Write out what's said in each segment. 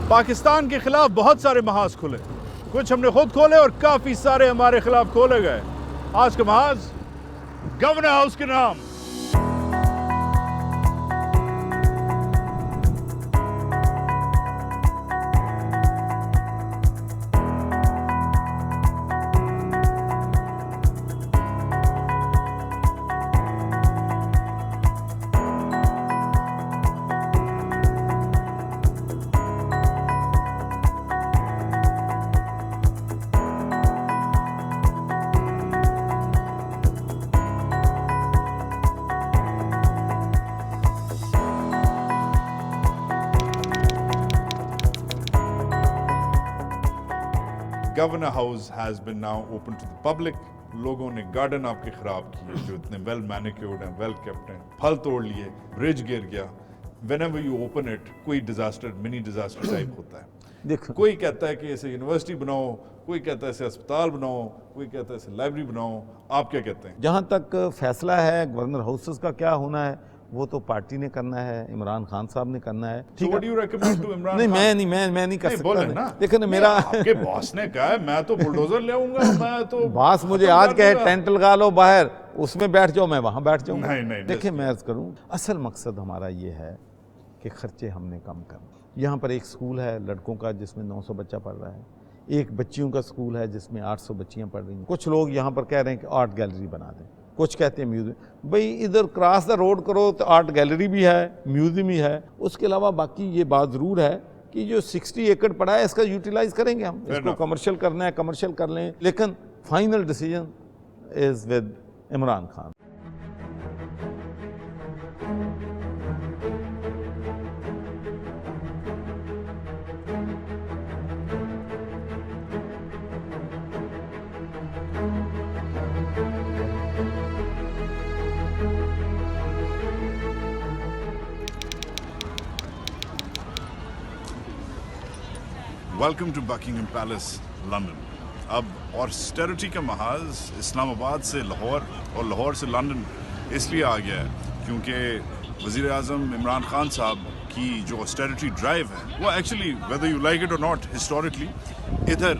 پاکستان کے خلاف بہت سارے محاذ کھلے, کچھ ہم نے خود کھولے اور کافی سارے ہمارے خلاف کھولے گئے. آج کا محاذ گورنر ہاؤس کے نام. Governor House has been now open to the public. لوگوں نے گارڈن آپ کے خراب کیے جو اتنے ویل مینیکیورڈ ہیں, ویل کیپٹ ہیں, پھل توڑ لیے, برج گر گیا. whenever you open it کوئی ڈیزاسٹر, منی ڈیزاسٹر ٹائپ ہوتا ہے. کوئی کہتا ہے کہ اسے یونیورسٹی بناؤ, کوئی کہتا ہے اسے اسپتال بناؤ, کوئی کہتا ہے اسے لائبریری بناؤ. آپ کیا کہتے ہیں؟ جہاں تک فیصلہ ہے گورنر ہاؤسز کا کیا ہونا ہے وہ تو پارٹی نے کرنا ہے, عمران خان صاحب نے کرنا ہے. So what do you recommend to Imran نہیں Khan? میں نہیں کر سکتا. لیکن میرا آپ کے باس نے کہا ہے میں تو بلڈوزر لے آؤں گا, میں تو باس مجھے آج کہے ٹینٹ لگا لو باہر, اس میں بیٹھ جاؤ, میں وہاں بیٹھ جاؤں. نہیں دیکھیں میں عرض کروں, اصل مقصد ہمارا یہ ہے کہ خرچے ہم نے کم کرنے. یہاں پر ایک سکول ہے لڑکوں کا جس میں 900 بچہ پڑھ رہا ہے, ایک بچیوں کا سکول ہے جس میں 800 بچیاں پڑھ رہی ہیں. کچھ لوگ یہاں پر کہہ رہے ہیں کہ آرٹ گیلری بنا دیں, کچھ کہتے ہیں میوزیم. بھئی ادھر کراس دا روڈ کرو تو آرٹ گیلری بھی ہے, میوزیم بھی ہے. اس کے علاوہ باقی یہ بات ضرور ہے کہ جو 60 ایکڑ پڑا ہے اس کا یوٹیلائز کریں گے ہم, اس کو کمرشل کرنا ہے کمرشل کر لیں, لیکن final decision is with Imran Khan. Welcome to Buckingham Palace London. اب آسٹیرٹی کا محاذ اسلام آباد سے لاہور اور لاہور سے لندن اس لیے آ گیا ہے کیونکہ وزیر اعظم عمران خان صاحب کی جو آسٹیرٹی ڈرائیو ہے وہ actually whether you like it اور ناٹ ہسٹورکلی ادھر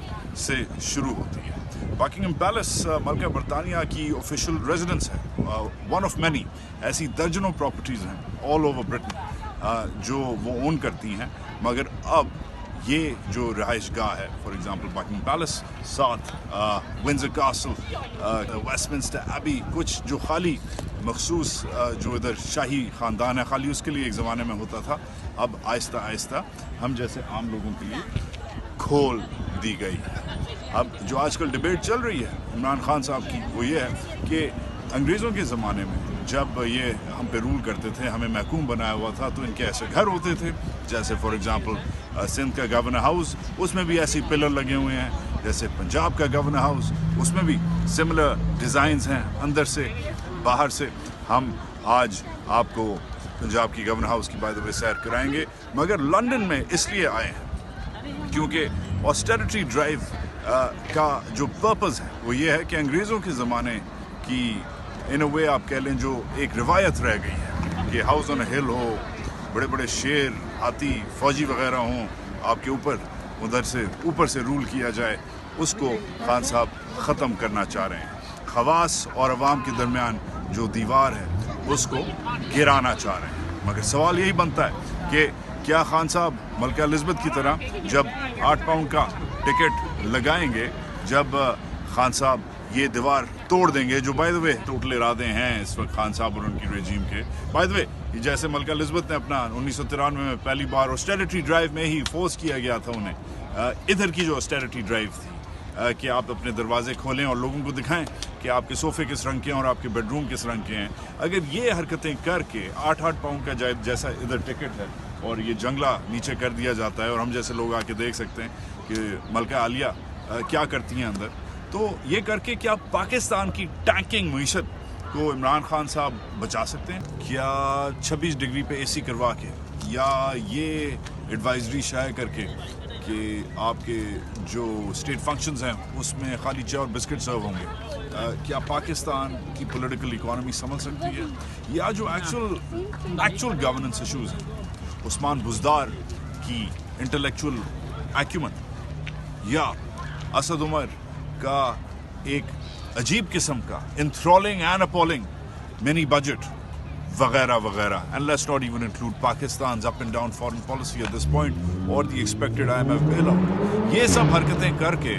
سے شروع ہوتی ہے. بکنگھم پیلس ملکہ برطانیہ کی آفیشیل ریزیڈنس ہے, ون آف مینی. ایسی درجنوں پراپرٹیز ہیں آل اوور برٹن جو وہ اون کرتی ہیں, مگر اب یہ جو رہائش گاہ ہے فار ایگزامپل بکنگھم پیلس, ساتھ Windsor Castle, Westminster Abbey, کچھ جو خالی مخصوص جو ادھر شاہی خاندان ہے خالی اس کے لیے ایک زمانے میں ہوتا تھا, اب آہستہ آہستہ ہم جیسے عام لوگوں کے لیے کھول دی گئی ہے. اب جو آج کل ڈبیٹ چل رہی ہے عمران خان صاحب کی وہ یہ ہے کہ انگریزوں کے زمانے میں جب یہ ہم پہ رول کرتے تھے, ہمیں محکوم بنایا ہوا تھا, تو ان کے ایسے گھر ہوتے تھے جیسے فار ایگزامپل سندھ کا گورنر ہاؤس, اس میں بھی ایسی پلر لگے ہوئے ہیں. جیسے پنجاب کا گورنر ہاؤس, اس میں بھی سملر ڈیزائنز ہیں اندر سے باہر سے. ہم آج آپ کو پنجاب کی گورنر ہاؤس کی بائی دا وے سیر کرائیں گے, مگر لندن میں اس لیے آئے ہیں کیونکہ آسٹیرٹی ڈرائیو کا جو پرپز ہے وہ یہ ہے کہ انگریزوں کے زمانے کی ان اے وے آپ کہہ لیں جو ایک روایت رہ گئی ہے کہ ہاؤس آن اے ہل ہو, بڑے بڑے شیر ہاتھی فوجی وغیرہ ہوں آپ کے اوپر, ادھر سے اوپر سے رول کیا جائے, اس کو خان صاحب ختم کرنا چاہ رہے ہیں. خواص اور عوام کے درمیان جو دیوار ہے اس کو گرانا چاہ رہے ہیں. مگر سوال یہی بنتا ہے کہ کیا خان صاحب ملکہ الزبتھ کی طرح جب 8 پاؤنڈ کا ٹکٹ لگائیں گے, جب خان صاحب یہ دیوار توڑ دیں گے, جو بائی دا وے ٹوٹل ارادے ہیں اس وقت خان صاحب اور ان کی رجیم کے. بائی دا وے جیسے ملکہ الزبتھ نے اپنا 1993 میں پہلی بار آسٹیرٹی ڈرائیو میں ہی فورس کیا گیا تھا انہیں, ادھر کی جو آسٹیرٹی ڈرائیو تھی کہ آپ اپنے دروازے کھولیں اور لوگوں کو دکھائیں کہ آپ کے صوفے کس رنگ کے ہیں اور آپ کے بیڈ روم کس رنگ کے ہیں. اگر یہ حرکتیں کر کے 8 پاؤنڈ کا جیسا ادھر ٹکٹ ہے اور یہ جنگلہ نیچے کر دیا جاتا ہے اور ہم جیسے لوگ آ کے دیکھ سکتے ہیں کہ ملکہ عالیہ کیا کرتی ہیں اندر, تو یہ کر کے کیا پاکستان کی ٹینکنگ معیشت کو عمران خان صاحب بچا سکتے ہیں؟ کیا 26 ڈگری پہ اے سی کروا کے یا یہ ایڈوائزری شائع کر کے کہ آپ کے جو اسٹیٹ فنکشنز ہیں اس میں خالی چائے اور بسکٹ سرو ہوں گے, کیا پاکستان کی پولیٹیکل اکانومی سنبھل سکتی ہے؟ یا جو ایکچول گورننس ایشوز ہیں, عثمان بزدار کی इंटेलेक्चुअल एक्यूमन या असद उमर का एक अजीब किस्म का enthralling and appalling mini budget वगैरह वगैरह, and let's not even include Pakistan's up and down foreign policy at this point or the expected IMF bailout. ये सब हरकतें करके,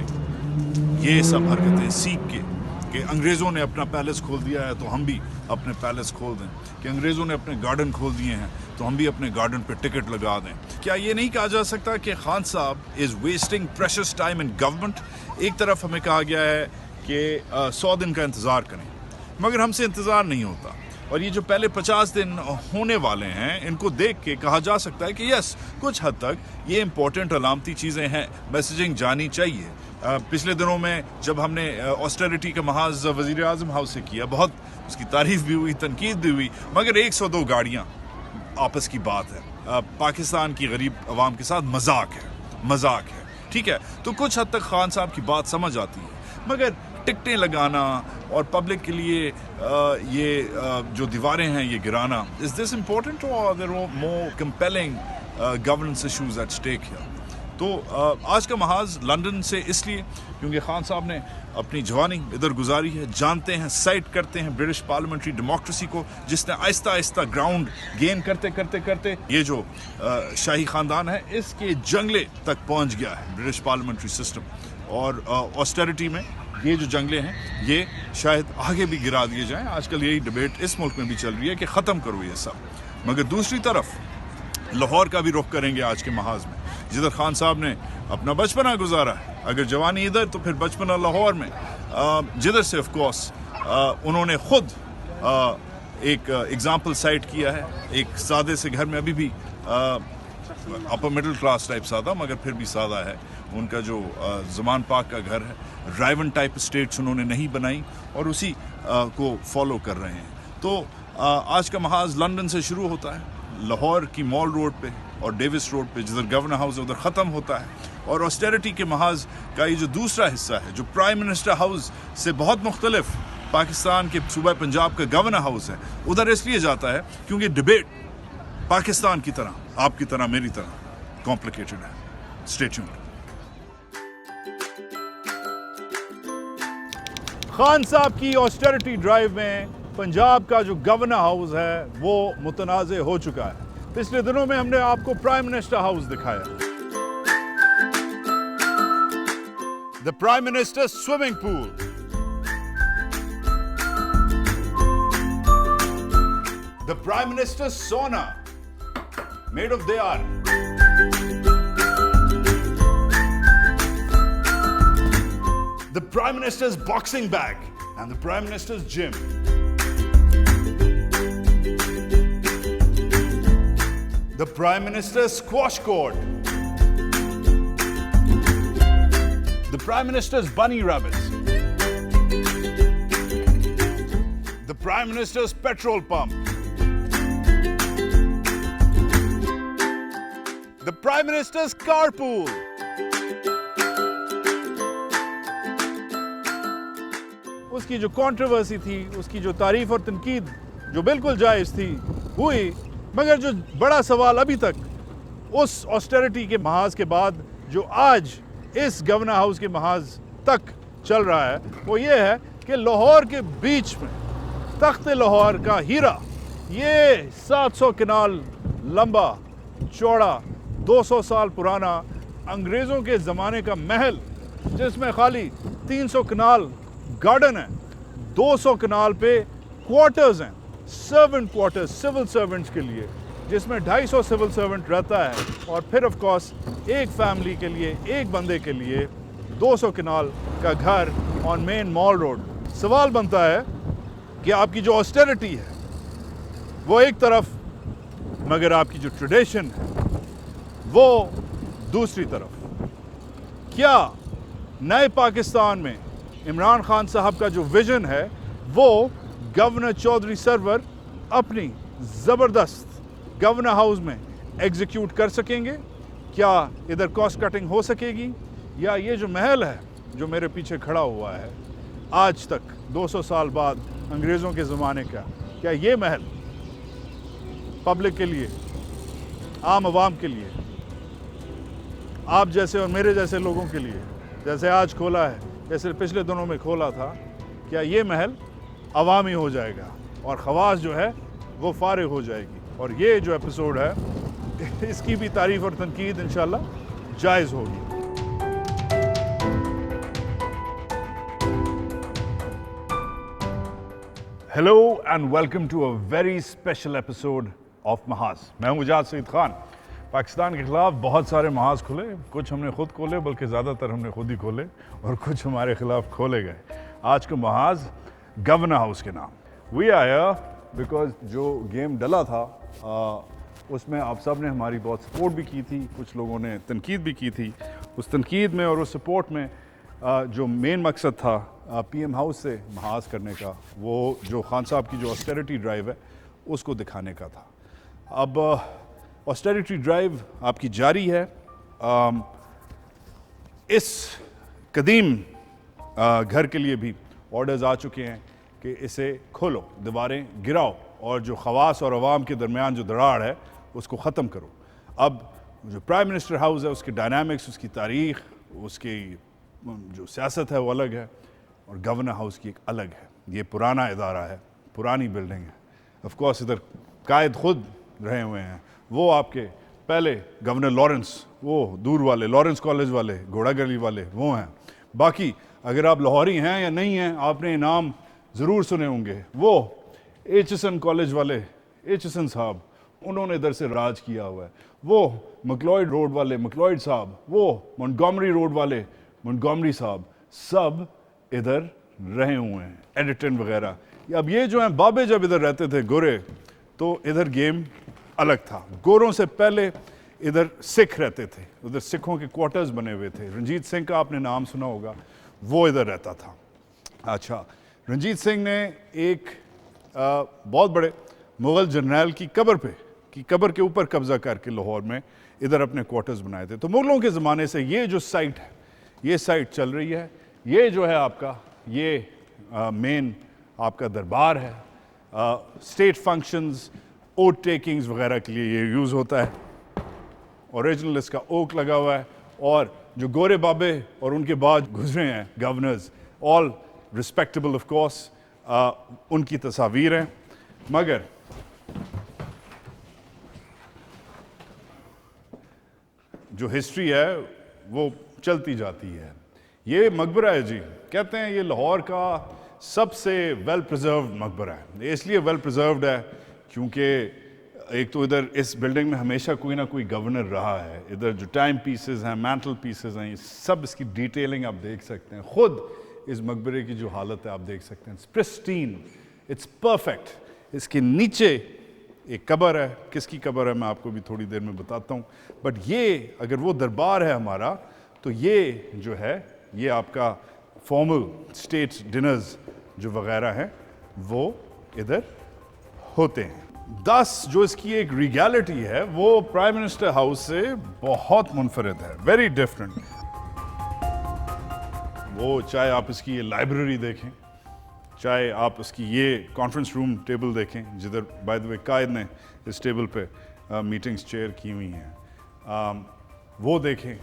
ये सब हरकतें सीख के कि अंग्रेज़ों ने अपना पैलेस खोल दिया है तो हम भी अपने पैलेस खोल दें, कि अंग्रेज़ों ने अपने गार्डन खोल दिए हैं तो हम भी अपने गार्डन पे टिकट लगा दें. क्या ये नहीं कहा जा सकता कि खान साहब is wasting precious time in government? एक तरफ हमें कहा गया है कि 100 दिन का इंतज़ार करें, मगर हमसे इंतज़ार नहीं होता. और ये जो पहले 50 दिन होने वाले हैं, इनको देख के कहा जा सकता है कि यस, कुछ हद तक ये इम्पोर्टेंट अलामती चीज़ें हैं, मैसेजिंग जानी चाहिए. पिछले दिनों में जब हमने ऑस्टेरिटी का महाज वज़ीर आज़म हाउस से किया, बहुत उसकी तारीफ़ भी हुई, तनकीद भी हुई, मगर 102 गाड़ियाँ आपस की बात है. पाकिस्तान की गरीब आवाम के साथ मजाक है. ठीक है, तो कुछ हद तक खान साहब की बात समझ आती है, मगर टिकटें लगाना और पब्लिक के लिए जो दीवारें हैं ये गिराना, इज दिस इम्पोर्टेंट और there are more compelling governance issues at stake here? तो आज का महाज लंदन से इसलिए क्योंकि खान साहब ने अपनी जवानी इधर गुजारी है, जानते हैं, साइट करते हैं ब्रिटिश पार्लियामेंट्री डेमोक्रेसी को, जिसने आहिस्ता आहिस्ता ग्राउंड गेन करते ये जो शाही ख़ानदान है इसके जंगले तक पहुंच गया है ब्रिटिश पार्लियामेंट्री सिस्टम. और ऑस्टेरिटी में ये जो जंगले हैं ये शायद आगे भी गिरा दिए जाएं. आजकल यही डिबेट इस मुल्क में भी चल रही है कि ख़त्म करो ये सब. मगर दूसरी तरफ लाहौर का भी रुख करेंगे आज के महाज में, जिधर खान साहब ने अपना बचपना गुजारा है. अगर जवानी इधर तो फिर बचपना लाहौर में, जिधर से ऑफ कोर्स उन्होंने खुद एक एग्जाम्पल साइट किया है. एक सादे से घर में, अभी भी अपर मिडिल क्लास टाइप सादा, मगर फिर भी सादा है उनका जो ज़मान पाक का घर है. राइवन टाइप स्टेट्स उन्होंने नहीं बनाई और उसी को फॉलो कर रहे हैं. तो आज का महाज लंदन से शुरू होता है, लाहौर की मॉल रोड पे और डेविस रोड पे जिधर गवर्नर हाउस है उधर ख़त्म होता है. और ऑस्टेरिटी के महाज का ये जो दूसरा हिस्सा है, जो प्राइम मिनिस्टर हाउस से बहुत मुख्तलिफ पाकिस्तान के सूबा पंजाब का गवर्नर हाउस है, उधर इसलिए जाता है क्योंकि डिबेट पाकिस्तान की तरह, आपकी तरह, मेरी तरह कॉम्प्लिकेटेड है. Stay tuned. खान साहब की ऑस्टेरिटी ड्राइव में पंजाब का जो गवर्नर हाउस है वो मुतनाज़े हो चुका है. पिछले दिनों में हमने आपको प्राइम मिनिस्टर हाउस दिखाया, the prime minister swimming pool, the prime minister sauna made of there, the Prime Minister's boxing bag and the Prime Minister's gym. The Prime Minister's squash court. The Prime Minister's bunny rabbits. The Prime Minister's petrol pump. The Prime Minister's carpool. उसकी जो controversy थी, उसकी जो तारीफ और तनकीद जो बिल्कुल जायज़ थी हुई, मगर जो बड़ा सवाल अभी तक उस ऑस्टेरिटी के महाज के बाद जो आज इस गवर्नर हाउस के महाज तक चल रहा है, वो ये है कि लाहौर के बीच में तख्त लाहौर का हीरा, ये 700 कनाल लंबा चौड़ा 200 साल पुराना अंग्रेज़ों के ज़माने का महल, जिसमें खाली 300 कनाल गार्डन है, 200 कनाल पे क्वार्टर्स हैं, सर्वेंट क्वार्टर्स सिविल सर्वेंट्स के लिए, जिसमें 250 सिविल सर्वेंट रहता है. और फिर ऑफ कोर्स एक फैमिली के लिए, एक बंदे के लिए 200 कनाल का घर ऑन मेन मॉल रोड. सवाल बनता है कि आपकी जो ऑस्टेरिटी है वो एक तरफ, मगर आपकी जो ट्रेडिशन है वो दूसरी तरफ. क्या नए पाकिस्तान में इमरान खान साहब का जो विजन है वो गवर्नर चौधरी सरवर अपनी ज़बरदस्त गवर्नर हाउस में एग्जीक्यूट कर सकेंगे? क्या इधर कॉस्ट कटिंग हो सकेगी? या ये जो महल है जो मेरे पीछे खड़ा हुआ है आज तक 200 साल बाद अंग्रेज़ों के ज़माने का, क्या ये महल पब्लिक के लिए, आम आवाम के लिए आप जैसे और मेरे जैसे लोगों के लिए, जैसे आज खोला है, जैसे पिछले दिनों में खोला था, क्या ये महल अवामी हो जाएगा और खवास जो है वो फारिग हो जाएगी। और ये जो एपिसोड है इसकी भी तारीफ और तनकीद इंशाल्लाह जायज़ होगी। Hello and welcome to a very special episode of Mahaaz. मैं हूं मुजाद सईद खान। पाकिस्तान के ख़िलाफ़ बहुत सारे महाज खुले, कुछ हमने खुद खोले, बल्कि ज़्यादातर हमने खुद ही खोले, और कुछ हमारे ख़िलाफ़ खोले गए। आज का महाज गवर्नर हाउस के नाम। वी आया बिकॉज जो गेम डला था उसमें आप सब ने हमारी बहुत सपोर्ट भी की थी, कुछ लोगों ने तनकीद भी की थी। उस तनकीद में और उस सपोर्ट में जो मेन मकसद था पीएम हाउस से महाज करने का, वो जो खान साहब की जो ऑस्टेरिटी ड्राइव है उसको दिखाने का था। अब ऑस्टेरिटी ड्राइव आपकी जारी है। इस कदीम घर के लिए भी ऑर्डर्स आ चुके हैं कि इसे खोलो, दीवारें गिराओ और जो खवास और अवाम के दरमियान जो दरार है उसको ख़त्म करो। अब जो प्राइम मिनिस्टर हाउस है उसकी डायनामिक्स, उसकी तारीख़, उसकी जो सियासत है वो अलग है, और गवर्नर हाउस की एक अलग है। ये पुराना इदारा है, पुरानी बिल्डिंग है। ऑफ कोर्स इधर कायद खुद रहे हुए हैं, वो आपके पहले गवर्नर लॉरेंस, वो दूर वाले लॉरेंस कॉलेज वाले, घोड़ा गली वाले वो हैं। बाकी अगर आप लाहौरी हैं या नहीं हैं, आपने नाम ज़रूर सुने होंगे, वो एचएसएन कॉलेज वाले एचएसएन साहब, उन्होंने इधर से राज किया हुआ है। वो मकलॉयड रोड वाले मकलॉयड साहब, वो मोंटगोमरी रोड वाले मोंटगोमरी साहब, सब इधर रहे हुए हैं, एडिटन वगैरह। अब ये जो हैं बाबे जब इधर रहते थे गोरे, तो इधर गेम अलग था। गोरों से पहले इधर सिख रहते थे, उधर सिखों के क्वार्टर्स बने हुए थे। रंजीत सिंह का आपने नाम सुना होगा, वो इधर रहता था। अच्छा, रंजीत सिंह ने एक बहुत बड़े मुग़ल जर्नैल की कब्र के ऊपर कब्ज़ा करके लाहौर में इधर अपने क्वार्टर्स बनाए थे। तो मुग़लों के ज़माने से ये जो साइट है, ये साइट चल रही है। ये जो है आपका ये मेन आपका दरबार है। स्टेट फंक्शंस, ओट टेकिंग्स वगैरह के लिए ये यूज़ होता है। ओरिजिनल इसका ओक लगा हुआ है, और जो गोरे बाबे और उनके बाद गुजरे हैं governors, all respectable of course, उनकी तस्वीर हैं। मगर जो हिस्ट्री है वो चलती जाती है। ये मकबरा है जी, कहते हैं ये लाहौर का सबसे वेल प्रिजर्व्ड मकबरा है। इसलिए वेल प्रिजर्व्ड है क्योंकि एक तो इधर इस बिल्डिंग में हमेशा कोई ना कोई गवर्नर रहा है। इधर जो टाइम पीसेस हैं, मैंटल पीसेस हैं, ये सब इसकी डिटेलिंग आप देख सकते हैं। खुद इस मकबरे की जो हालत है आप देख सकते हैं, इट्स प्रिस्टीन, इट्स परफेक्ट। इसके नीचे एक कब्र है, किसकी कब्र है मैं आपको भी थोड़ी देर में बताता हूँ। बट ये अगर वो दरबार है हमारा, तो ये जो है ये आपका फॉर्मल स्टेट डिनर्स जो वगैरह हैं वो इधर होते हैं। 10 जो इसकी एक रीगैलिटी है वो प्राइम मिनिस्टर हाउस से बहुत मुनफरद है, वेरी डिफरेंट। वो चाहे आप इसकी ये लाइब्रेरी देखें, चाहे आप इसकी ये कॉन्फ्रेंस रूम टेबल देखें, जिधर बाय द वे कायद ने इस टेबल पे मीटिंग्स चेयर की हुई हैं, वो देखें।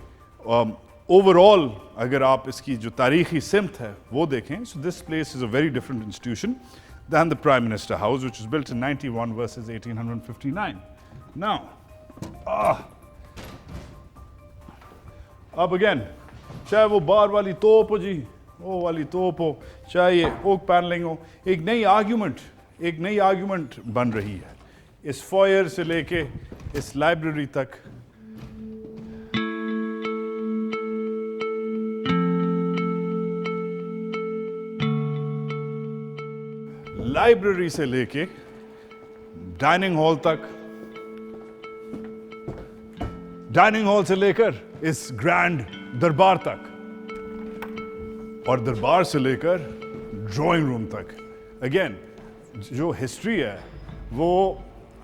ओवरऑल अगर आप इसकी जो तारीखी सिमत है वो देखें, so this place is a very different institution than the prime minister House which was built in 91 versus 1859. Now अब अगेन, चाहे वो बार वाली तोप हो जी, वो वाली तोप हो, चाहे ये ओक पैनलिंग हो, एक नई आर्ग्यूमेंट बन रही है। इस फॉयर से लेके इस लाइब्रेरी तक, लाइब्रेरी से लेके डाइनिंग हॉल तक, डाइनिंग हॉल से लेकर इस ग्रैंड दरबार तक, और दरबार से लेकर ड्राइंग रूम तक। अगेन जो हिस्ट्री है वो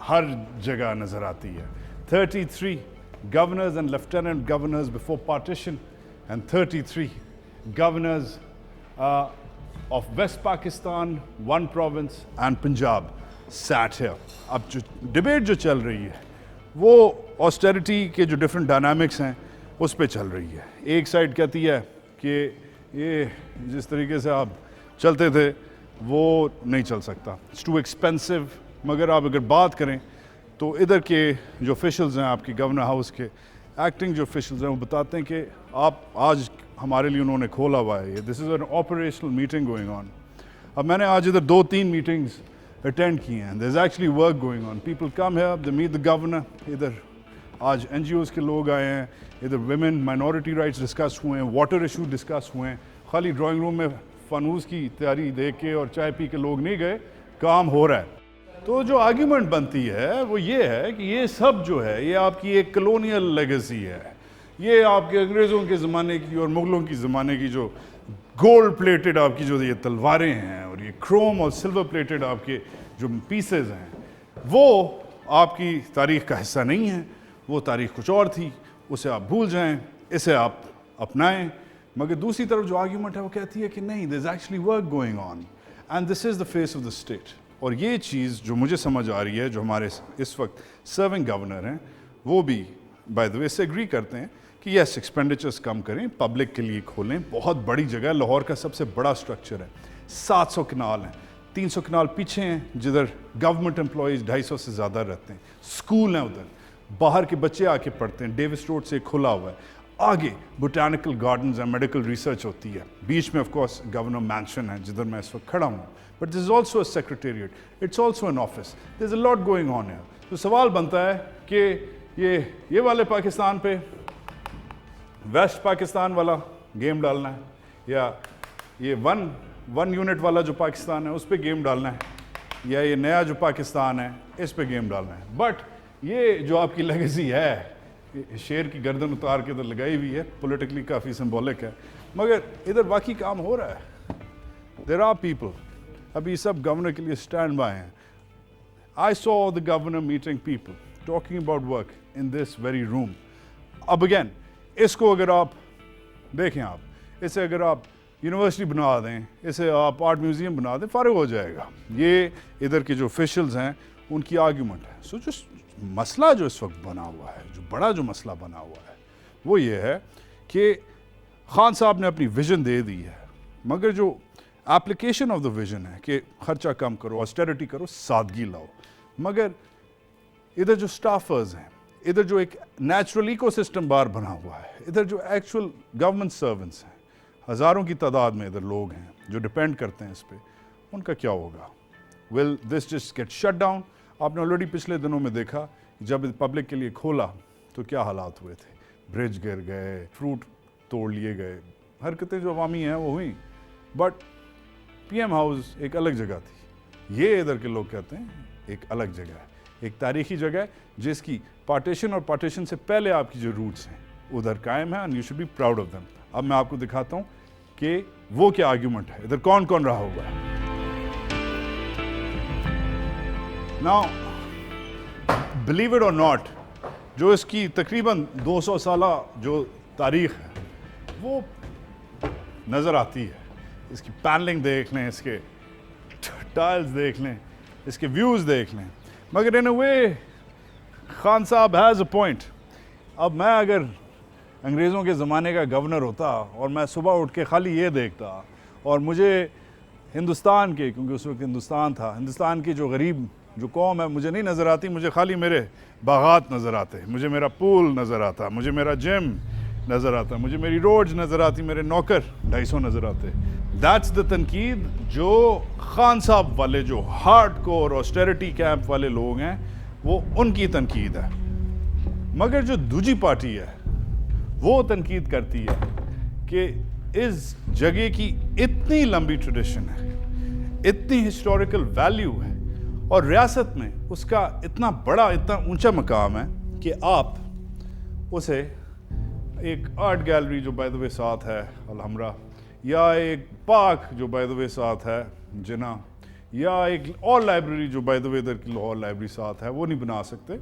हर जगह नजर आती है। 33 governors and lieutenant governors before partition, and 33 governors of West Pakistan, one province, and Punjab sat here. अब जो डिबेट जो चल रही है वो ऑस्टेरिटी के जो डिफरेंट डायनामिक्स हैं اس پہ چل رہی ہے. ایک سائڈ کہتی ہے کہ یہ جس طریقے سے آپ چلتے تھے وہ نہیں چل سکتا, اٹس ٹو ایکسپینسو. مگر آپ اگر بات کریں تو ادھر کے جو آفیشلز ہیں آپ کے گورنر ہاؤس کے ایکٹنگ جو آفیشلز ہیں وہ بتاتے ہیں کہ آپ آج ہمارے لیے انہوں نے کھولا ہوا ہے, this is an operational meeting going on. اب میں نے آج ادھر 2-3 میٹنگز اٹینڈ کی ہیں, there is actually work going on. People come here, they meet the governor. ادھر آج این جی اوز کے لوگ آئے ہیں, ادھر ویمن مائنورٹی رائٹس ڈسکس ہوئے ہیں, واٹر ایشو ڈسکس ہوئے ہیں. خالی ڈرائنگ روم میں فانوس کی تیاری دیکھ کے اور چائے پی کے لوگ نہیں گئے, کام ہو رہا ہے. تو جو آرگیومنٹ بنتی ہے وہ یہ ہے کہ یہ سب جو ہے یہ آپ کی ایک کلونیل لیگیسی ہے, یہ آپ کے انگریزوں کے زمانے کی اور مغلوں کی زمانے کی جو گولڈ پلیٹڈ آپ کی جو یہ تلواریں ہیں اور یہ کروم اور سلور پلیٹڈ آپ کے جو پیسز ہیں وہ آپ کی تاریخ کا حصہ نہیں ہیں. وہ تاریخ کچھ اور تھی, اسے آپ بھول جائیں, اسے آپ اپنائیں. مگر دوسری طرف جو آرگیومنٹ ہے وہ کہتی ہے کہ نہیں, there is actually work going on and this is the face of the state. اور یہ چیز جو مجھے سمجھ آ رہی ہے, جو ہمارے اس وقت سرونگ گورنر ہیں وہ بھی بائی دا وے سے ایگری کرتے ہیں کہ یس ایکسپینڈیچرز کم کریں, پبلک کے لیے کھولیں. بہت بڑی جگہ ہے, لاہور کا سب سے بڑا سٹرکچر ہے, 700 کنال ہیں, 300 کنال پیچھے ہیں جدھر گورنمنٹ امپلائیز 250 سے زیادہ رہتے ہیں. اسکول ہیں ادھر, باہر کے بچے آ کے پڑھتے ہیں. ڈیوس روڈ سے کھلا ہوا ہے. آگے بوٹینیکل گارڈنز ہیں, میڈیکل ریسرچ ہوتی ہے. بیچ میں آف کورس گورنر مینشن ہے جدھر میں اس وقت کھڑا ہوں, but this is also a secretariat, it's also an office, there is a lot going on here. تو سوال بنتا ہے کہ یہ والے پاکستان پہ ویسٹ پاکستان والا گیم ڈالنا ہے, یا یہ ون یونٹ والا جو پاکستان ہے اس پہ گیم ڈالنا ہے, یا یہ نیا جو پاکستان ہے اس پہ گیم ڈالنا ہے. بٹ یہ جو آپ کی لیگیسی ہے, شیر کی گردن اتار کے ادھر لگائی ہوئی ہے, پولیٹیکلی کافی سمبولک ہے, مگر ادھر واقعی کام ہو رہا ہے. دیر آر پیپل, ابھی سب گورنر کے لیے اسٹینڈ بائی ہیں. I saw the governor meeting people talking about work in this very room. اب اگین اس کو اگر آپ دیکھیں, آپ اسے اگر آپ یونیورسٹی بنا دیں, اسے آپ آرٹ میوزیم بنا دیں, فارغ ہو جائے گا. یہ ادھر کے جو آفیشلز ہیں ان کی آرگیومنٹ ہے. سو جو مسئلہ جو اس وقت بنا ہوا ہے, جو بڑا جو مسئلہ بنا ہوا ہے وہ یہ ہے کہ خان صاحب نے اپنی ویژن دے دی ہے, مگر جو اپلیکیشن آف دا ویژن ہے کہ خرچہ کم کرو, آسٹیرٹی کرو, سادگی لاؤ, مگر ادھر جو سٹافرز ہیں, ادھر جو ایک نیچرل ایکو سسٹم باہر بنا ہوا ہے, ادھر جو ایکچوئل گورنمنٹ سرونٹس ہیں, ہزاروں کی تعداد میں ادھر لوگ ہیں جو ڈپینڈ کرتے ہیں اس پہ, ان کا کیا ہوگا؟ Will this just get shut down. آپ نے آلریڈی پچھلے دنوں میں دیکھا جب پبلک کے لیے کھولا تو کیا حالات ہوئے تھے, برج گر گئے, فروٹ توڑ لیے گئے, حرکتیں جو عوامی ہیں وہ ہوئیں. بٹ پی ایم ہاؤس ایک الگ جگہ تھی, یہ ادھر کے لوگ کہتے ہیں ایک الگ جگہ ہے, ایک تاریخی جگہ ہے جس کی پارٹیشن اور پارٹیشن سے پہلے آپ کی جو روٹس ہیں ادھر قائم ہیں, and you should be proud of them. اب میں آپ کو دکھاتا ہوں کہ وہ کیا آرگیومنٹ ہے, ادھر کون کون رہا ہوا ہے. ناؤ بلیو اٹ اور ناٹ, جو اس کی تقریباً 200 سالہ جو تاریخ ہے وہ نظر آتی ہے. اس کی پینلنگ دیکھ لیں, اس کے ٹائلز دیکھ لیں, اس کے ویوز دیکھ لیں, مگر ان اے وے خان صاحب ہیز اے پوائنٹ. اب میں اگر انگریزوں کے زمانے کا گورنر ہوتا اور میں صبح اٹھ کے خالی یہ دیکھتا اور مجھے ہندوستان کے, کیونکہ اس وقت ہندوستان تھا, ہندوستان کی جو غریب جو قوم ہے مجھے نہیں نظر آتی, مجھے خالی میرے باغات نظر آتے, مجھے میرا پول نظر آتا, مجھے میرا جم نظر آتا, مجھے میری روڈز نظر آتی, میرے نوکر 250 نظر آتے. دیٹس دا تنقید جو خان صاحب والے جو ہارڈ کور آسٹیرٹی کیمپ والے لوگ ہیں وہ ان کی تنقید ہے. مگر جو دوسری پارٹی ہے وہ تنقید کرتی ہے کہ اس جگہ کی اتنی لمبی ٹریڈیشن ہے, اتنی ہسٹوریکل ویلیو ہے, اور ریاست میں اس کا اتنا بڑا اتنا اونچا مقام ہے کہ آپ اسے ایک آرٹ گیلری جو بائی دا وے ساتھ ہے الحمرہ, یا ایک پارک جو بائی دا وے ساتھ ہے جناح, یا ایک اور لائبریری جو بائی دا وے ادھر کی لاہور لائبریری ساتھ ہے, وہ نہیں بنا سکتے.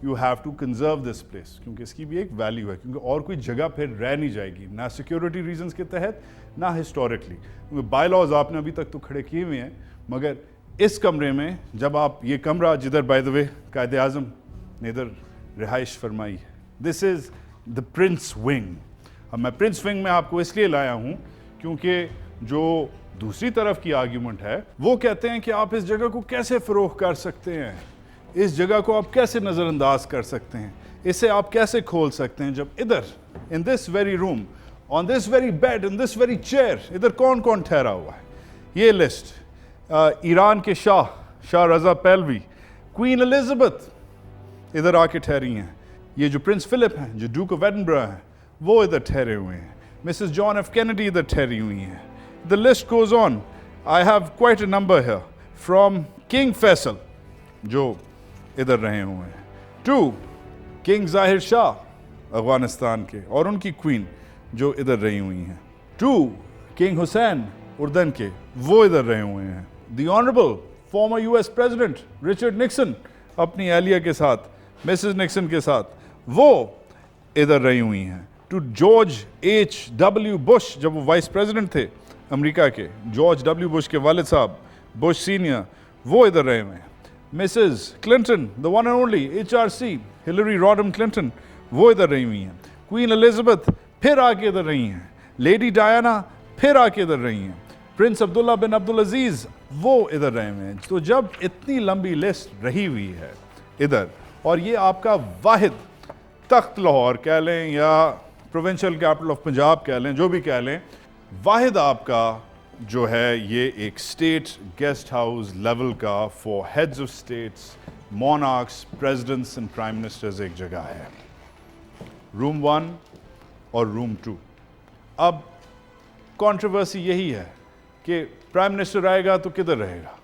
You have to conserve this place, کیونکہ اس کی بھی ایک ویلیو ہے, کیونکہ اور کوئی جگہ پھر رہ نہیں جائے گی, نہ سیکیورٹی ریزنز کے تحت نہ ہسٹوریکلی. کیونکہ بائی لاز آپ نے ابھی تک تو کھڑے کیے ہوئے ہیں, مگر اس کمرے میں جب آپ یہ کمرہ جدھر بائی دا وے قائد اعظم نے ادھر رہائش فرمائی ہے, this is the Prince wing. अब मैं प्रिंस विंग में आपको इसलिए लाया हूँ क्योंकि जो दूसरी तरफ की आर्ग्यूमेंट है वो कहते हैं कि आप इस जगह को कैसे फ़रोग़ कर सकते हैं, इस जगह को आप कैसे नज़रअंदाज कर सकते हैं, इसे आप कैसे खोल सकते हैं, जब इधर in this very room, on this very bed, in this very chair, इधर कौन कौन ठहरा हुआ है। ये लिस्ट ईरान के शाह रज़ा पहलवी, क्वीन एलिज़ाबेथ इधर आके ठहरी हैं, ये जो प्रिंस फिलिप हैं, जो ड्यूक ऑफ एडिनबरा हैं, वो इधर ठहरे हुए हैं, मिसेस जॉन एफ कैनेडी इधर ठहरी हुई हैं। The list goes on. I have quite a number here, from King Faisal जो इधर रहे हुए हैं, टू किंग ज़ाहिर शाह अफ़गानिस्तान के और उनकी क्वीन जो इधर रही हुई हैं, टू किंग हुसैन उर्दन के, वो इधर रहे हुए हैं। The honourable former US president Richard Nixon अपनी एहलिया के साथ, मिसेस निक्सन के साथ, वो इधर रही हुई हैं। To George H.W. बुश, जब वो वाइस प्रेसिडेंट थे अमेरिका के, जॉर्ज W. बुश के वालिद साहब बुश सीनियर, वो इधर रहे हुए हैं। Mrs Clinton, the one and only HRC Hillary Rodham Clinton, वो इधर रही हुई हैं। क्वीन एलिज़ाबेथ फिर आके इधर रही हैं। लेडी डायना फिर आके इधर रही हैं। प्रिंस अब्दुल्ला बिन अब्दुल अजीज़ वो इधर रहे हुए हैं। तो जब इतनी लंबी लिस्ट रही हुई है इधर, और ये आपका वाहिद तख्त लाहौर कह लें या प्रोविंशियल कैपिटल ऑफ पंजाब कह लें, जो भी कह लें, वाहिद आपका जो है ये एक स्टेट गेस्ट हाउस लेवल का for heads of states, monarchs, presidents and prime ministers एक जगह है, रूम 1 और रूम 2। अब कंट्रोवर्सी यही है कि प्राइम मिनिस्टर आएगा तो किधर रहेगा।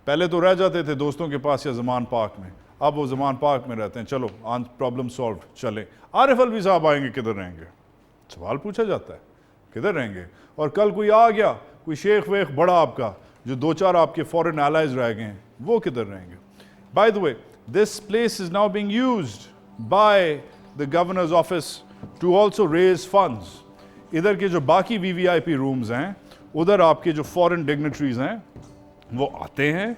पहले तो रह जाते थे दोस्तों के पास या ज़मान पार्क में, अब वो ज़मान पार्क में रहते हैं। चलो आज प्रॉब्लम सॉल्व, चले। आरिफ अलवी साहब आएंगे, किधर रहेंगे, सवाल पूछा जाता है, किधर रहेंगे। और कल कोई आ गया, कोई शेख वेख बड़ा आपका, जो 2-4 आपके फॉरेन एलाइज रह गए हैं, वो किधर रहेंगे। By the way, this place is now being used by the governor's office to also raise funds. इधर के जो बाकी VVIP रूम्स हैं, उधर आपके जो फॉरेन डिग्नेटरीज हैं वो आते हैं,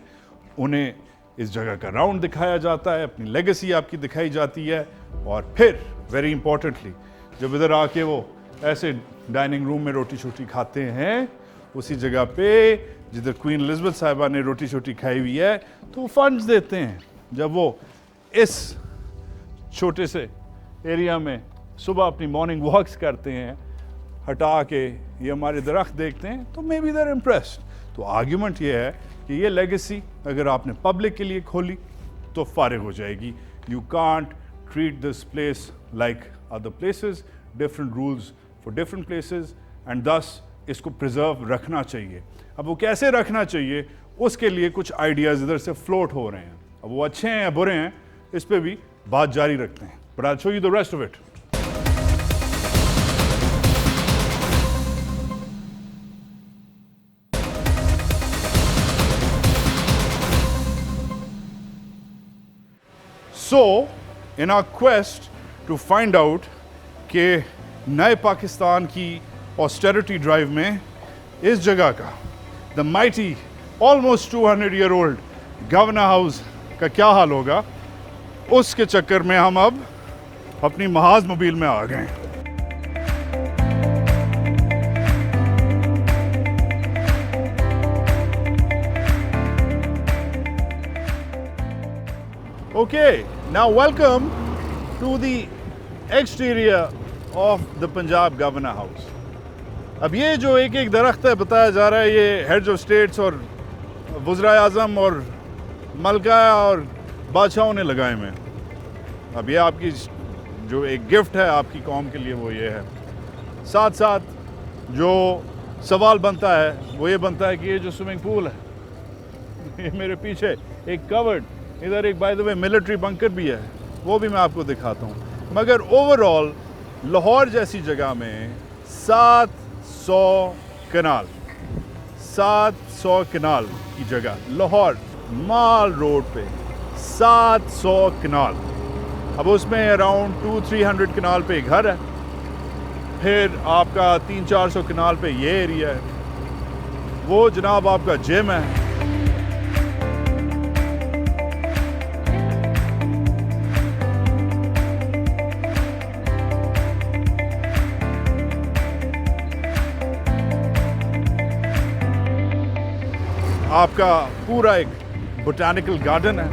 उन्हें इस जगह का राउंड दिखाया जाता है, अपनी लेगेसी आपकी दिखाई जाती है, और फिर वेरी इंपॉर्टेंटली जब इधर आके वो ऐसे डाइनिंग रूम में रोटी छोटी खाते हैं, उसी जगह पे जिधर क्वीन एलिज़ाबेथ साहिबा ने रोटी छोटी खाई हुई है, तो वो फंड्स देते हैं। जब वो इस छोटे से एरिया में सुबह अपनी मॉर्निंग वॉक्स करते हैं, हटा के ये हमारे दरख्त देखते हैं, तो मे बी देयर इम्प्रेस्ड। तो आर्ग्यूमेंट ये है कि ये लेगेसी अगर आपने पब्लिक के लिए खोली तो फारिग हो जाएगी। You can't treat this place like other places, different rules for different places, and दस इसको प्रिजर्व रखना चाहिए। अब वो कैसे रखना चाहिए, उसके लिए कुछ आइडियाज़ इधर से फ्लोट हो रहे हैं। अब वो अच्छे हैं या बुरे हैं, इस पर भी बात जारी रखते हैं, but I will show you the rest of it. So, in our quest to find out कि नए पाकिस्तान की ऑस्टेरिटी ड्राइव में इस जगह का the mighty almost 200-year-old governor house का क्या हाल होगा, उसके चक्कर में हम अब अपनी महाज मोबाइल में आ गए हैं। Okay, now welcome to the exterior of the Punjab Governor House. अब ये जो एक एक दरख्त है बताया जा रहा है, ये हेड्स ऑफ स्टेट्स और वज़राए आज़म और मलका और बादशाहों ने लगाए हुए हैं। अब ये आपकी जो एक गिफ्ट है आपकी कौम के लिए वो ये है। साथ साथ जो सवाल बनता है वो ये बनता है कि ये जो स्विमिंग पूल है, ये मेरे पीछे एक कवर्ड, इधर एक bye the way military bunker भी है, वो भी मैं आपको दिखाता हूँ। मगर ओवरऑल लाहौर जैसी जगह में 700 कनाल की जगह, लाहौर माल रोड पे 700 कनाल। अब उसमें अराउंड 200-300 कनाल पे घर है, फिर आपका 300-400 कनाल पे ये एरिया है, वो जनाब आपका जिम है। आपका पूरा एक बोटानिकल गार्डन है।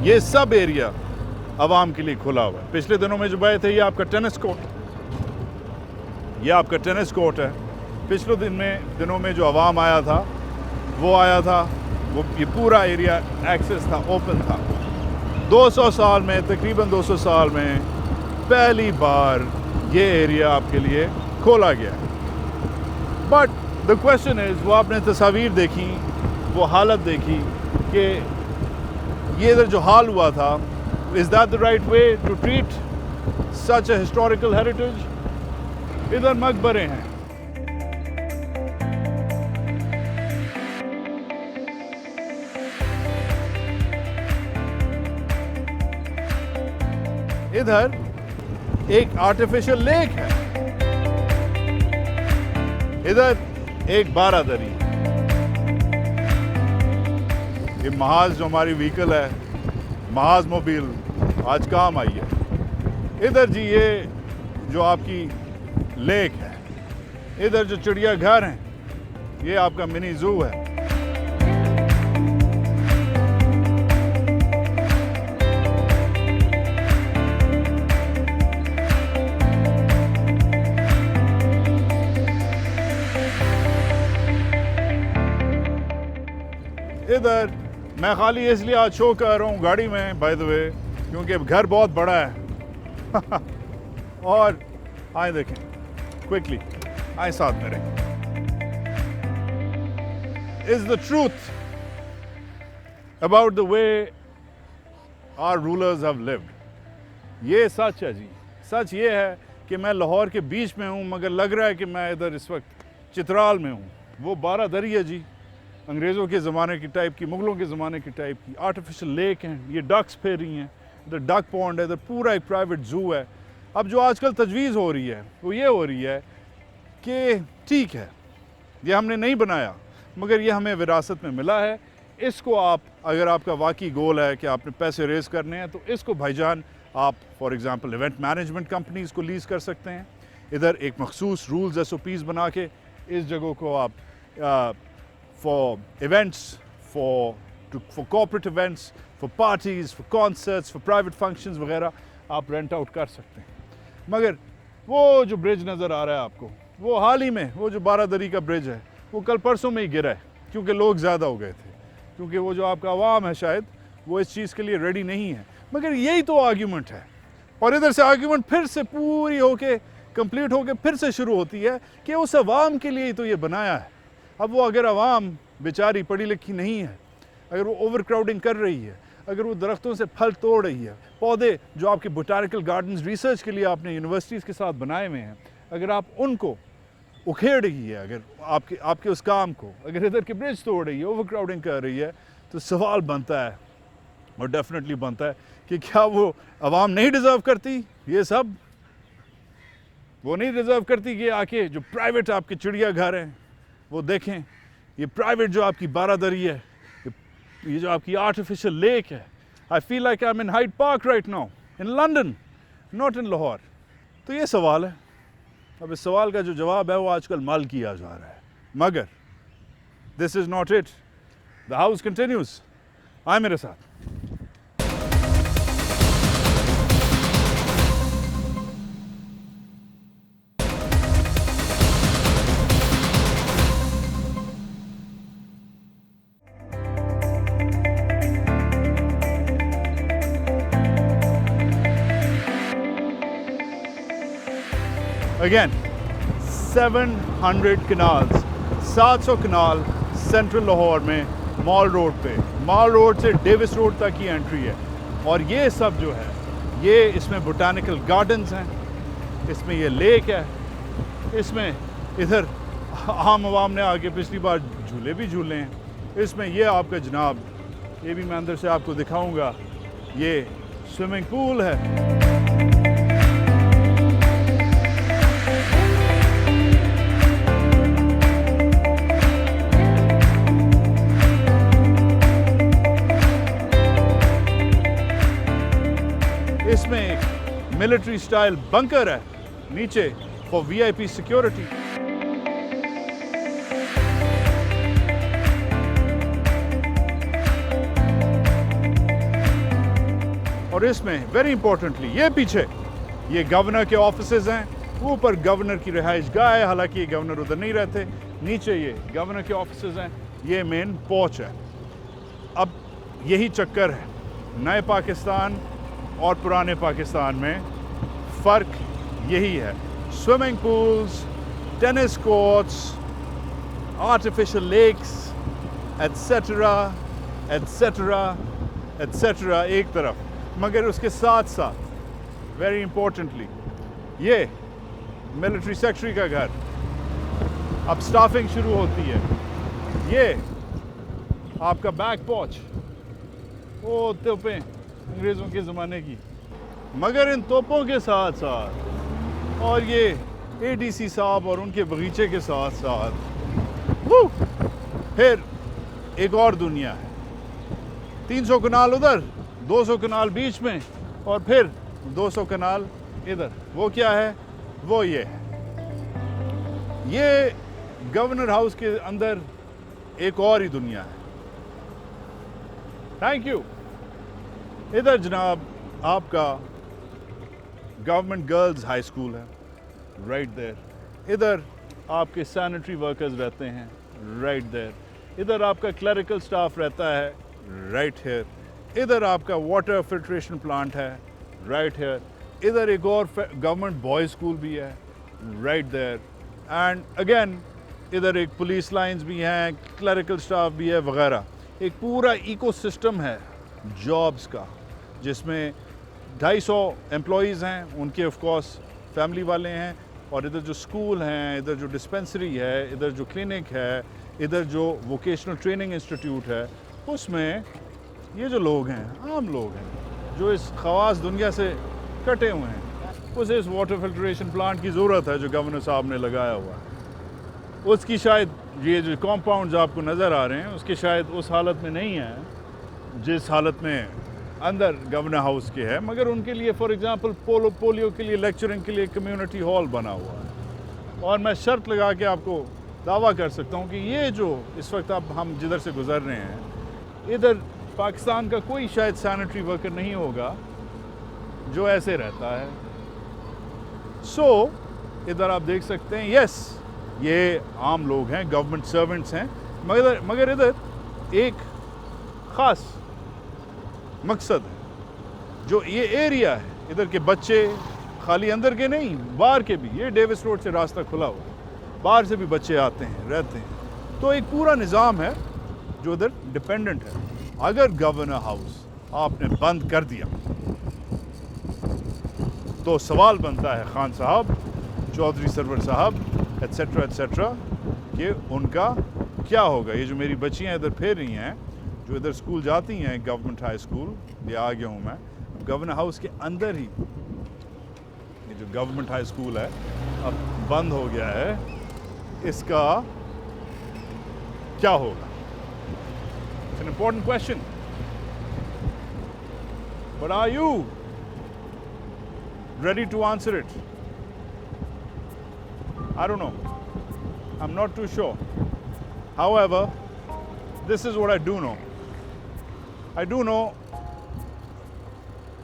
ये सब एरिया आवाम के लिए खुला हुआ है। पिछले दिनों में जो गए थे, ये आपका टेनिस कोर्ट, ये आपका टेनिस कोर्ट है। पिछले दिनों में जो आवाम आया था, वो ये पूरा एरिया एक्सेस था, ओपन था। 200 साल में, तकरीबन 200 साल में पहली बार ये एरिया आपके लिए खोला गया। बट द क्वेश्चन इज़, वो आपने तस्वीर देखी, वो हालत देखी कि ये इधर जो हाल हुआ था, is that the right way to treat such a historical heritage? इधर मकबरे हैं, इधर एक आर्टिफिशियल लेक है, इधर एक बारादरी। ये महाज जो हमारी व्हीकल है, महाज मोबिल, आज काम आई है। इधर जी ये जो आपकी लेक है, इधर जो चिड़िया घर हैं, ये आपका मिनी जू है। इधर मैं खाली इसलिए आज शो कर रहा हूँ गाड़ी में, बाय द वे, क्योंकि घर बहुत बड़ा है। और आए देखें क्विकली, आए साथ मेरे। Is the truth about the way our rulers have lived. ये सच है जी। सच ये है कि मैं लाहौर के बीच में हूँ, मगर लग रहा है कि मैं इधर इस वक्त चित्राल में हूँ। वो बारादरी है जी, अंग्रेज़ों के ज़माने की टाइप की, मुग़लों के ज़माने की टाइप की। आर्टिफिशियल लेक हैं, ये डक्स फेर रही हैं, इधर डक पॉन्ड है, इधर पूरा एक प्राइवेट ज़ू है। अब जो आजकल तजवीज़ हो रही है वो ये हो रही है कि ठीक है, ये हमने नहीं बनाया, मगर ये हमें विरासत में मिला है। इसको आप, अगर आपका वाकई गोल है कि आपने पैसे रेज़ करने हैं, तो इसको भाईजान आप for example event management companies को लीज़ कर सकते हैं। इधर एक मखसूस रूल्स SOPs बना के इस जगह को आप for events, for corporate events, for parties, for concerts, for private functions वगैरह आप रेंट आउट कर सकते हैं। मगर वो जो ब्रिज नज़र आ रहा है आपको, वो हाल ही में, वो जो बारादरी का ब्रिज है, वो कल परसों में ही गिरा है, क्योंकि लोग ज़्यादा हो गए थे। क्योंकि वो जो आपका आवाम है, शायद वो इस चीज़ के लिए रेडी नहीं है। मगर यही तो आर्ग्यूमेंट है। और इधर से आर्ग्यूमेंट फिर से पूरी होके, कंप्लीट होके फिर से शुरू होती है कि उस आवाम के लिए ही तो ये बनाया है। अब वो अगर आवाम बेचारी पढ़ी लिखी नहीं है, अगर वो ओवर क्राउडिंग कर रही है, अगर वो दरख्तों से फल तोड़ रही है, पौधे जो आपके बोटानिकल गार्डन्स रिसर्च के लिए आपने यूनिवर्सिटीज़ के साथ बनाए हुए हैं, अगर आप उनको उखेड़ रही है, अगर आपके उस काम को, अगर इधर के ब्रिज तोड़ रही है, ओवर क्राउडिंग कर रही है, तो सवाल बनता है, और डेफिनेटली बनता है, कि क्या वो आवाम नहीं डिज़र्व करती ये सब? वो नहीं डिज़र्व करती कि आके जो प्राइवेट आपके चिड़िया घर हैं वो देखें, ये प्राइवेट जो आपकी बारादरी है, ये जो आपकी आर्टिफिशियल लेक है। I feel like I am in Hyde Park right now in London, not in Lahore. तो ये सवाल है। अब इस सवाल का जो जवाब है वो आजकल मल किया जा रहा है, मगर this is not it. The house continues. आए मेरे साथ। Again, 700 canals, 700 कनाल सेंट्रल लाहौर में मॉल रोड पे, मॉल रोड से डेविस रोड तक की एंट्री है। और ये सब जो है, ये इसमें बोटानिकल गार्डन्स हैं, इसमें ये लेक है, इसमें इधर आम आवाम ने आके पिछली बार झूले भी झूले हैं। इसमें ये आपका जनाब, ये भी मैं अंदर से आपको दिखाऊंगा, ये स्विमिंग पूल है। इसमें एक मिलिट्री स्टाइल बंकर है नीचे फॉर VIP सिक्योरिटी। اور اس میں ویری امپورٹنٹلی یہ پیچھے یہ گورنر کے آفیسز ہیں, اوپر گورنر کی رہائش گاہ ہے, حالانکہ یہ گورنر ادھر نہیں رہتے, نیچے یہ گورنر کے آفیسز ہیں, یہ مین پوچھ ہے. اب یہی چکر ہے نئے پاکستان اور پرانے پاکستان میں, فرق یہی ہے. Swimming pools, tennis courts, artificial lakes etcetera etcetera etcetera ایک طرف, مگر اس کے ساتھ ساتھ ویری امپورٹنٹلی یہ ملٹری سیکٹری کا گھر, اب سٹافنگ شروع ہوتی ہے. یہ آپ کا بیک پوچھ, وہ توپیں انگریزوں کے زمانے کی, مگر ان توپوں کے ساتھ ساتھ اور یہ اے ڈی سی صاحب اور ان کے باغیچے کے ساتھ ساتھ پھر ایک اور دنیا ہے. 300 کنال ادھر, 200 کنال بیچ میں, اور پھر 200 کنال ادھر. وہ کیا ہے؟ وہ یہ ہے. یہ گورنر ہاؤس کے اندر ایک اور ہی دنیا ہے. Thank you. ادھر جناب آپ کا گورنمنٹ گرلز ہائی اسکول ہے, رائٹ دیر. ادھر آپ کے سینیٹری ورکرز رہتے ہیں, رائٹ دیر. ادھر آپ کا کلریکل سٹاف رہتا ہے, رائٹ ہیئر. ادھر آپ کا واٹر فلٹریشن پلانٹ ہے, رائٹ ہیئر. ادھر ایک اور گورنمنٹ بوائز اسکول بھی ہے, رائٹ دیر. اینڈ اگین ادھر ایک پولیس لائنز بھی ہیں, کلریکل سٹاف بھی ہے وغیرہ. ایک پورا ایکو سسٹم ہے جابز کا, جس میں 250 امپلائیز ہیں, ان کے آف کورس فیملی والے ہیں, اور ادھر جو اسکول ہیں, ادھر جو ڈسپنسری ہے, ادھر جو کلینک ہے, ادھر جو ووکیشنل ٹریننگ انسٹیٹیوٹ ہے, اس میں یہ جو لوگ ہیں, عام لوگ ہیں جو اس خواص دنیا سے کٹے ہوئے ہیں, اسے اس واٹر فلٹریشن پلانٹ کی ضرورت ہے جو گورنر صاحب نے لگایا ہوا ہے. اس کی شاید یہ جو کمپاؤنڈز آپ کو نظر آ رہے ہیں, اس کے شاید اس حالت میں نہیں ہیں جس حالت میں اندر گورنر ہاؤس کے ہے, مگر ان کے لیے فار ایگزامپل پولیو کے لیے لیکچرنگ کے لیے کمیونٹی ہال بنا ہوا ہے. اور میں شرط لگا کے آپ کو دعویٰ کر سکتا ہوں کہ یہ جو اس وقت اب ہم جدھر سے گزر رہے ہیں, ادھر پاکستان کا کوئی شاید سینیٹری ورکر نہیں ہوگا جو ایسے رہتا ہے. سو ادھر آپ دیکھ سکتے ہیں, یس یہ عام لوگ ہیں, گورنمنٹ سرونٹس ہیں, مگر ادھر ایک خاص مقصد ہے. جو یہ ایریا ہے, ادھر کے بچے خالی اندر کے نہیں, باہر کے بھی, یہ ڈیوس روڈ سے راستہ کھلا ہوا ہے, باہر سے بھی بچے آتے ہیں, رہتے ہیں. تو ایک پورا نظام ہے جو ادھر ڈپینڈنٹ ہے. اگر گورنر ہاؤس آپ نے بند کر دیا تو سوال بنتا ہے خان صاحب, چودھری سرور صاحب, ایٹسیٹرا ایٹسیٹرا, کہ ان کا کیا ہوگا. یہ جو میری بچیاں ادھر پھیر رہی ہیں, جو ادھر اسکول جاتی ہیں, گورنمنٹ ہائی اسکول, یہ آ گیا ہوں میں, گورنر ہاؤس کے اندر ہی یہ جو گورنمنٹ ہائی اسکول ہے اب بند ہو گیا ہے, اس کا کیا ہوگا؟ It's an important question. But are you ready to answer it? I don't know. I'm not too sure. However, this is what I do know. I do know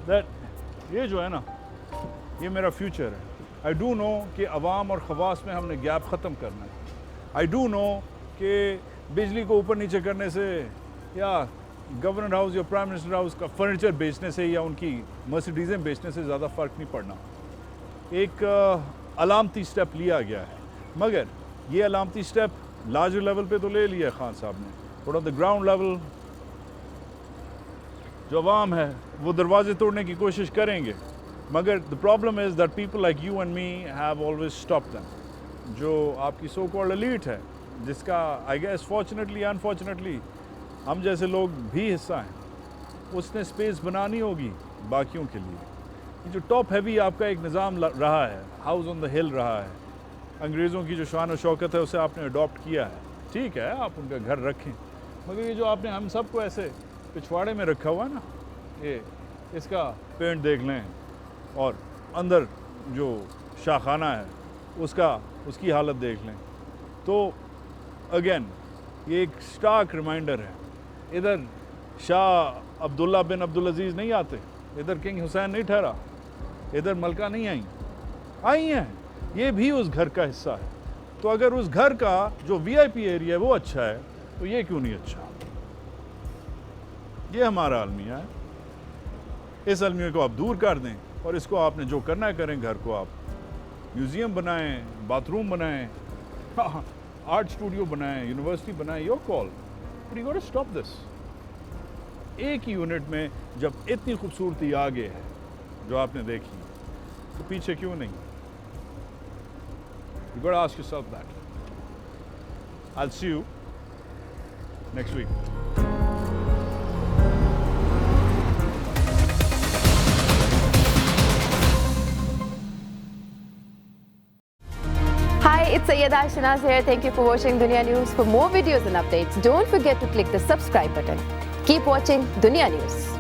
that یہ جو ہے نا, یہ میرا فیوچر ہے. I do know کہ عوام اور خواص میں ہم نے گیپ ختم کرنا ہے. I do know کہ بجلی کو اوپر نیچے کرنے سے, یا گورنر ہاؤس یا پرائم منسٹر ہاؤس کا فرنیچر بیچنے سے, یا ان کی مرسیڈیزیں بیچنے سے زیادہ فرق نہیں پڑنا. ایک علامتی سٹیپ لیا گیا ہے, مگر یہ علامتی سٹیپ لارجر لیول پہ تو لے لیا ہے خان صاحب نے, but on the ground level جو عوام ہے وہ دروازے توڑنے کی کوشش کریں گے. مگر the problem is that people like you and me have always stopped them. جو آپ کی سو کالڈ ایلیٹ ہے, جس کا I guess fortunately unfortunately ہم جیسے لوگ بھی حصہ ہیں, اس نے سپیس بنانی ہوگی باقیوں کے لیے. جو ٹاپ ہیوی آپ کا ایک نظام رہا ہے, ہاؤس آن دا ہل رہا ہے, انگریزوں کی جو شان و شوکت ہے اسے آپ نے اڈاپٹ کیا ہے, ٹھیک ہے آپ ان کا گھر رکھیں, مگر یہ جو آپ نے ہم سب کو ایسے پچھواڑے میں رکھا ہوا ہے نا, یہ اس کا پینٹ دیکھ لیں, اور اندر جو شاخانہ ہے اس کی حالت دیکھ لیں, تو اگین یہ ایک سٹارک ریمائنڈر ہے. ادھر شاہ عبداللہ بن عبدالعزیز نہیں آتے, ادھر کنگ حسین نہیں ٹھہرا, ادھر ملکہ نہیں آئی ہیں, یہ بھی اس گھر کا حصہ ہے. تو اگر اس گھر کا جو وی آئی پی ایریا ہے وہ اچھا ہے تو یہ کیوں نہیں اچھا؟ یہ ہمارا المیہ ہے. اس المیہ کو آپ دور کر دیں اور اس کو آپ نے جو کرنا ہے کریں. گھر کو آپ میوزیم بنائیں, باتھ روم بنائیں, آرٹ اسٹوڈیو بنائیں, یونیورسٹی بنائیں, your call. But you got to stop this. ایک ہی یونٹ میں جب اتنی خوبصورتی آگے ہے جو آپ نے دیکھی تو پیچھے کیوں نہیں؟ You got to ask yourself that. I'll see you next week. Hi, it's Sayyeda Shanaz here. Thank you for watching Dunya News. For more videos and updates, don't forget to click the subscribe button. Keep watching Dunya News.